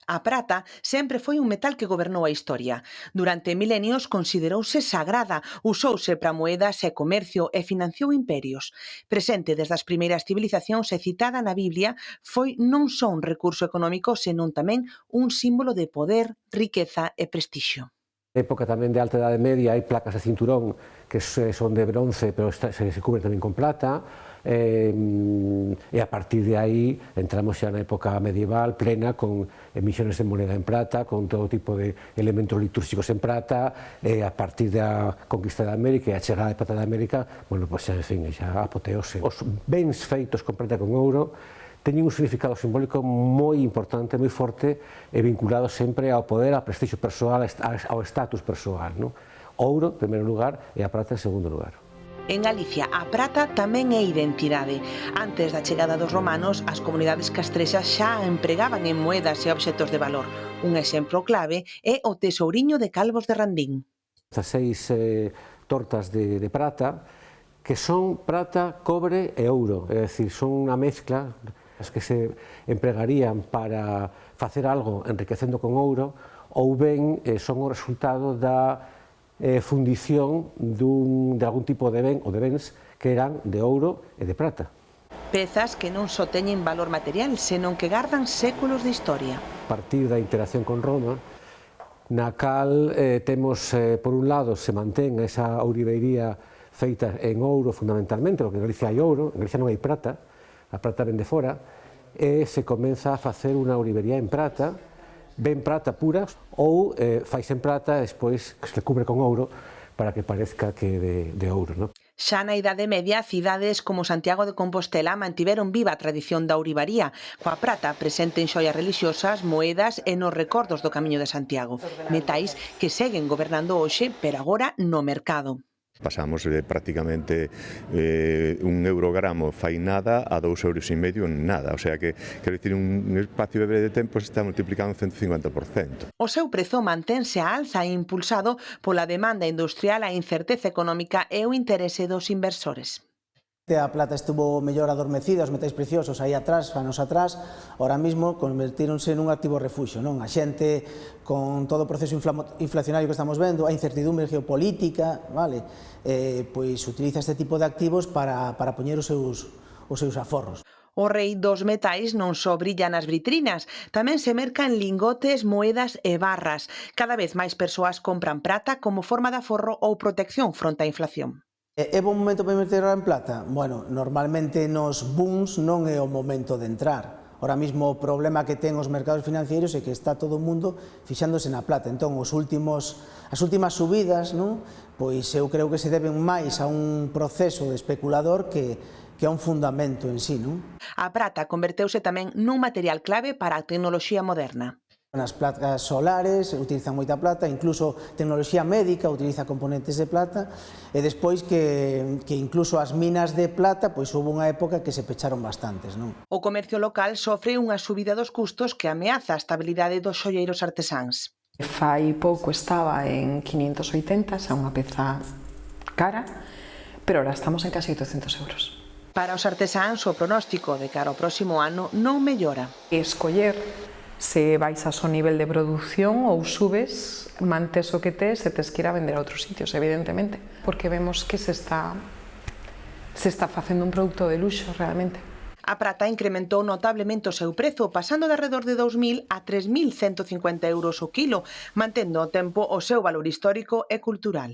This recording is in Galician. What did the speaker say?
A prata sempre foi un metal que gobernou a historia. Durante milenios considerouse sagrada, usouse para moedas e comercio e financiou imperios. Presente desde as primeiras civilizacións e citada na Biblia, foi non só un recurso económico, senón tamén un símbolo de poder, riqueza e prestixio. Na época tamén de Alta Edade Media hai placas de cinturón que son de bronce, pero se cubren tamén con plata, e a partir de aí entramos xa na época medieval plena con emisiones de moneda en plata, con todo tipo de elementos litúrxicos en plata, e a partir da conquista de América e a chegada de plata de América, bueno, pois xa, en fin, xa apoteose. Os bens feitos con plata e con ouro teñen un significado simbólico moi importante, moi forte, e vinculado sempre ao poder, ao prestixio persoal, ao estatus persoal, non? Ouro, en primeiro lugar, e a prata en segundo lugar. En Galicia, a prata tamén é identidade. Antes da chegada dos romanos, as comunidades castrexas xa a empregaban en moedas e obxetos de valor. Un exemplo clave é o tesouriño de Calvos de Randín. 16 tortas de prata, que son prata, cobre e ouro, é dicir, son unha mezcla as que se empregarían para facer algo enriquecendo con ouro, ou ben son o resultado da fundición de algún tipo de ben ou de bens que eran de ouro e de prata. Pezas que non só teñen valor material, senón que gardan séculos de historia. A partir da interacción con Roma, na cal temos, por un lado, se mantén esa ourivería feita en ouro fundamentalmente, porque en Galicia hai ouro, en Galicia non hai prata, a prata ven de fora, e se comeza a facer unha ourivería en prata, ben prata pura, ou faise en prata e despois se cubre con ouro para que parezca que de ouro, non? Xa na Idade Media, cidades como Santiago de Compostela mantiveron viva a tradición da ourivaría, coa prata presente en xoias relixiosas, moedas e nos recordos do Camiño de Santiago. Metais que seguen gobernando hoxe, pero agora no mercado. Pasamos de prácticamente un eurogramo fai nada a 2,5 euros en nada, o sea que, quero dicir, un espacio breve de tempo se está multiplicando un 150%. O seu prezo mantense a alza impulsado pola demanda industrial, a incerteza económica e o interese dos inversores. A plata estuvo mellor adormecida, os metais preciosos aí atrás, anos atrás, ahora mesmo convertíronse nun activo refuxio, non? A xente, con todo o proceso inflacionario que estamos vendo, a incertidumbre geopolítica, vale? Pois utiliza este tipo de activos para poñer os seus aforros. O rei dos metais non só brilla nas vitrinas, tamén se merca en lingotes, moedas e barras. Cada vez máis persoas compran prata como forma de aforro ou protección fronte á inflación. É bon momento para meter en plata? Bueno, normalmente nos booms non é o momento de entrar. Ahora mismo o problema que ten os mercados financeiros é que está todo o mundo fixándose na plata. Entón, as últimas subidas, non? Pois eu creo que se deben máis a un proceso de especulador que a un fundamento en sí, non? A prata converteuse tamén nun material clave para a tecnoloxía moderna. Nas placas solares utilizan moita plata, incluso tecnoloxía médica utiliza componentes de plata, e despois que incluso as minas de plata, pois houve unha época que se pecharon bastantes, non? O comercio local sofre unha subida dos custos que ameaza a estabilidade dos xolleiros artesáns. Fai pouco estaba en 580, xa unha peza cara, pero ahora estamos en casi 800 euros. Para os artesáns, o pronóstico de cara ao próximo ano non mellora. Escoller se baixas o nivel de produción ou subes, mantes o que tes e tes que ir a vender a outros sitios, evidentemente, porque vemos que se está facendo un produto de luxo realmente. A prata incrementou notablemente o seu prezo, pasando de alrededor de 2.000 a 3.150 euros o quilo, mantendo ao tempo o seu valor histórico e cultural.